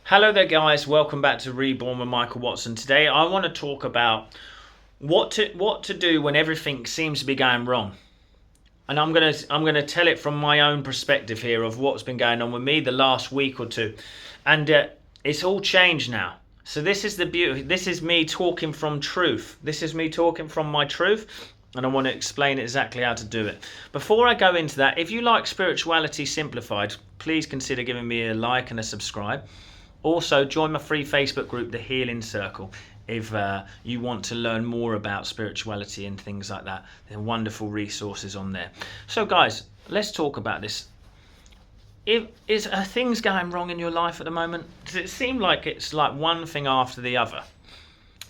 Hello there guys, welcome back to Reborn with Michael Watson. Today I want to talk about what to do when everything seems to be going wrong. And I'm gonna tell it from my own perspective here of what's been going on with me the last week or two. And it's all changed now. So this is the beauty. This is me talking from truth. This is me talking from my truth. And I want to explain exactly how to do it. Before I go into that, if you like Spirituality Simplified, please consider giving me a like and a subscribe. Also, join my free Facebook group, The Healing Circle, if you want to learn more about spirituality and things like that. There are wonderful resources on there. So guys, let's talk about this. Are things going wrong in your life at the moment? Does it seem like it's like one thing after the other?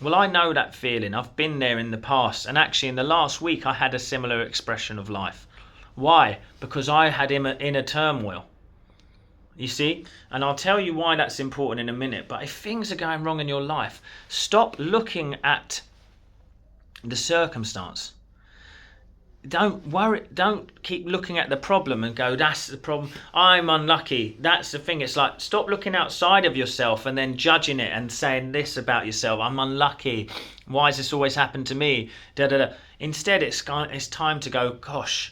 Well, I know that feeling. I've been there in the past. And actually, in the last week, I had a similar expression of life. Why? Because I had inner turmoil. You see, and I'll tell you why that's important in a minute. But if things are going wrong in your life, stop looking at the circumstance. Don't worry, don't keep looking at the problem and go, that's the problem, I'm unlucky, that's the thing. It's like, stop looking outside of yourself and then judging it and saying this about yourself: I'm unlucky, why has this always happened to me, da da da. Instead, it's time to go, gosh,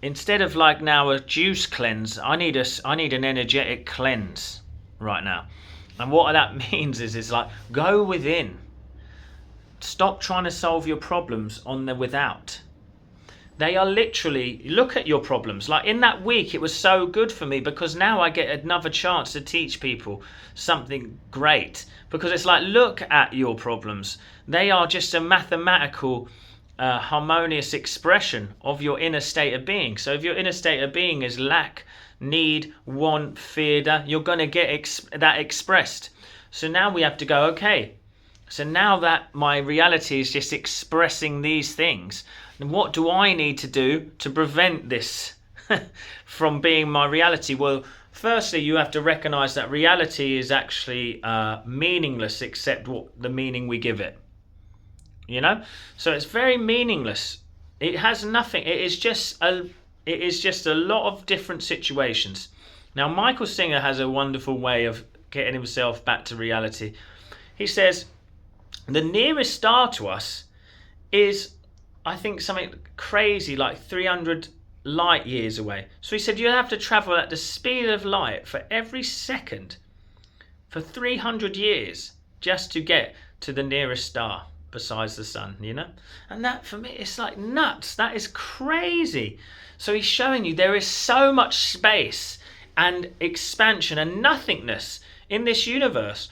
instead of like now a juice cleanse, I need an energetic cleanse right now. And what that means is it's like, go within. Stop trying to solve your problems on the without. They are literally, look at your problems. Like in that week, it was so good for me because now I get another chance to teach people something great. Because it's like, look at your problems. They are just a mathematical harmonious expression of your inner state of being. So if your inner state of being is lack, need, want, fear, you're going to get that expressed. So now we have to go, okay, so now that my reality is just expressing these things, then what do I need to do to prevent this from being my reality? Well, firstly, you have to recognize that reality is actually meaningless except what the meaning we give it. You know, so it's very meaningless. It has nothing. It is just a lot of different situations. Now, Michael Singer has a wonderful way of getting himself back to reality. He says the nearest star to us is, I think, something crazy like 300 light years away. So he said you have to travel at the speed of light for every second for 300 years just to get to the nearest star besides the sun, you know. And that, for me, it's like nuts. That is crazy. So he's showing you there is so much space and expansion and nothingness in this universe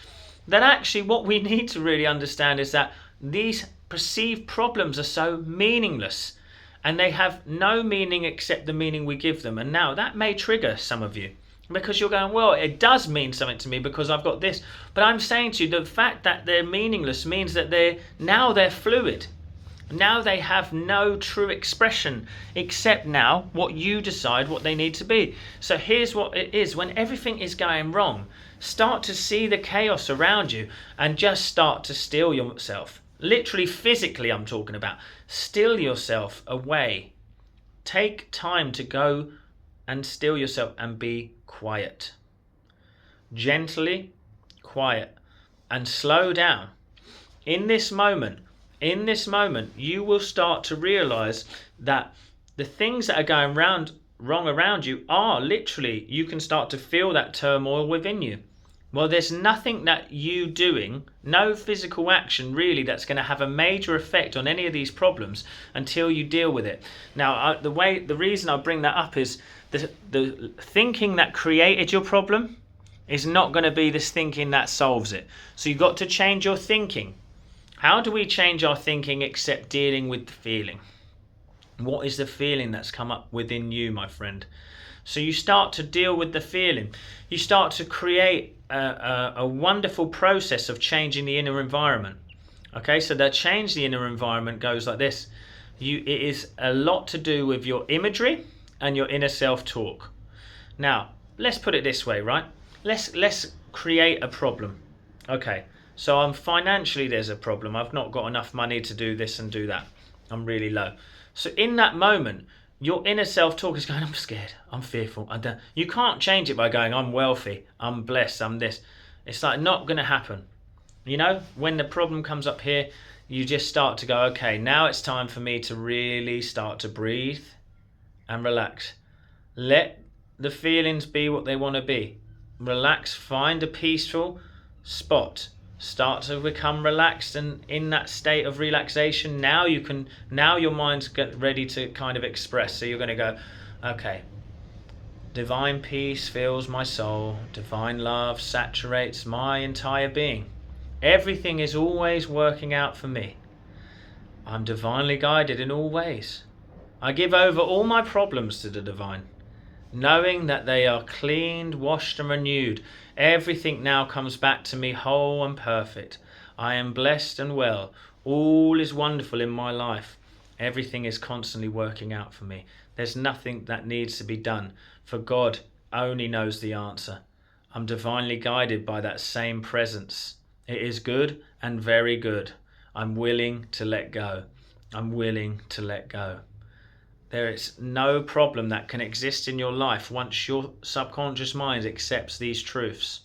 that actually what we need to really understand is that these perceived problems are so meaningless and they have no meaning except the meaning we give them. And now that may trigger some of you, because you're going, well, it does mean something to me because I've got this. But I'm saying to you, the fact that they're meaningless means that they're fluid. Now they have no true expression except now what you decide what they need to be. So here's what it is. When everything is going wrong, start to see the chaos around you and just start to still yourself. Literally, physically, I'm talking about. Still yourself away. Take time to go and still yourself and be quiet. Gently, quiet, and slow down. In this moment, you will start to realize that the things that are going wrong around you are literally, you can start to feel that turmoil within you. Well, there's nothing that you doing, no physical action really, that's going to have a major effect on any of these problems until you deal with it. Now, the reason I bring that up is the thinking that created your problem is not going to be this thinking that solves it. So you've got to change your thinking. How do we change our thinking except dealing with the feeling? What is the feeling that's come up within you, my friend? So you start to deal with the feeling. You start to create a wonderful process of changing the inner environment. Okay, so that change the inner environment goes like this. It is a lot to do with your imagery and your inner self-talk. Now, let's put it this way, right? Let's create a problem. Okay, so financially there's a problem. I've not got enough money to do this and do that. I'm really low. So in that moment, your inner self-talk is going, I'm scared, I'm fearful. You can't change it by going, I'm wealthy, I'm blessed, I'm this. It's like not going to happen. You know, when the problem comes up here, you just start to go, okay, now it's time for me to really start to breathe and relax. Let the feelings be what they want to be. Relax, find a peaceful spot. Start to become relaxed, and in that state of relaxation, now your mind's ready to kind of express. So you're going to go, okay, divine peace fills my soul. Divine love saturates my entire being. Everything is always working out for me. I'm divinely guided in all ways. I give over all my problems to the divine, knowing that they are cleaned, washed and renewed. Everything now comes back to me whole and perfect. I am blessed and well. All is wonderful in my life. Everything is constantly working out for me. There's nothing that needs to be done, for God only knows the answer. I'm divinely guided by that same presence. It is good and very good. I'm willing to let go. I'm willing to let go. There is no problem that can exist in your life once your subconscious mind accepts these truths.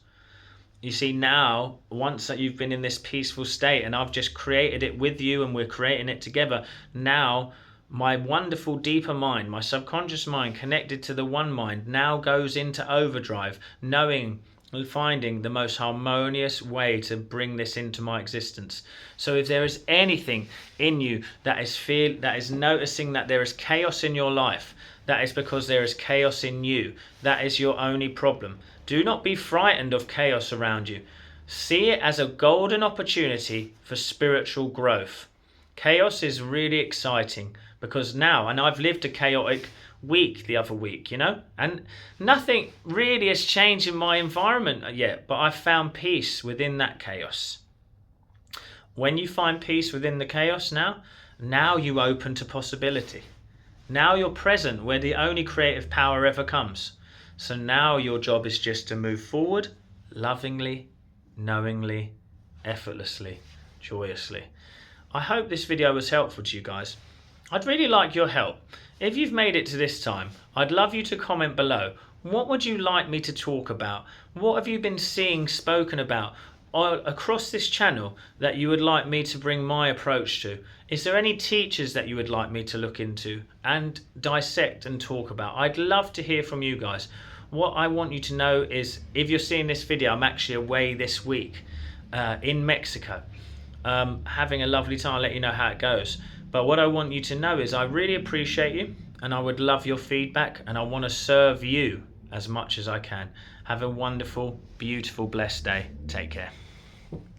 You see, now, once that you've been in this peaceful state, and I've just created it with you and we're creating it together, now my wonderful deeper mind, my subconscious mind connected to the one mind, now goes into overdrive, knowing and finding the most harmonious way to bring this into my existence. So if there is anything in you that is noticing that there is chaos in your life, that is because there is chaos in you. That is your only problem. Do not be frightened of chaos around you. See it as a golden opportunity for spiritual growth. Chaos is really exciting because now, and I've lived a chaotic week the other week, you know, and nothing really has changed in my environment yet, but I've found peace within that chaos. When you find peace within the chaos now you open to possibility. Now you're present where the only creative power ever comes. So now your job is just to move forward lovingly, knowingly, effortlessly, joyously. I hope this video was helpful to you guys. I'd really like your help. If you've made it to this time, I'd love you to comment below. What would you like me to talk about? What have you been seeing spoken about across this channel that you would like me to bring my approach to? Is there any teachers that you would like me to look into and dissect and talk about? I'd love to hear from you guys. What I want you to know is, if you're seeing this video, I'm actually away this week in Mexico, having a lovely time. I'll let you know how it goes. But what I want you to know is I really appreciate you, and I would love your feedback, and I want to serve you as much as I can. Have a wonderful, beautiful, blessed day. Take care.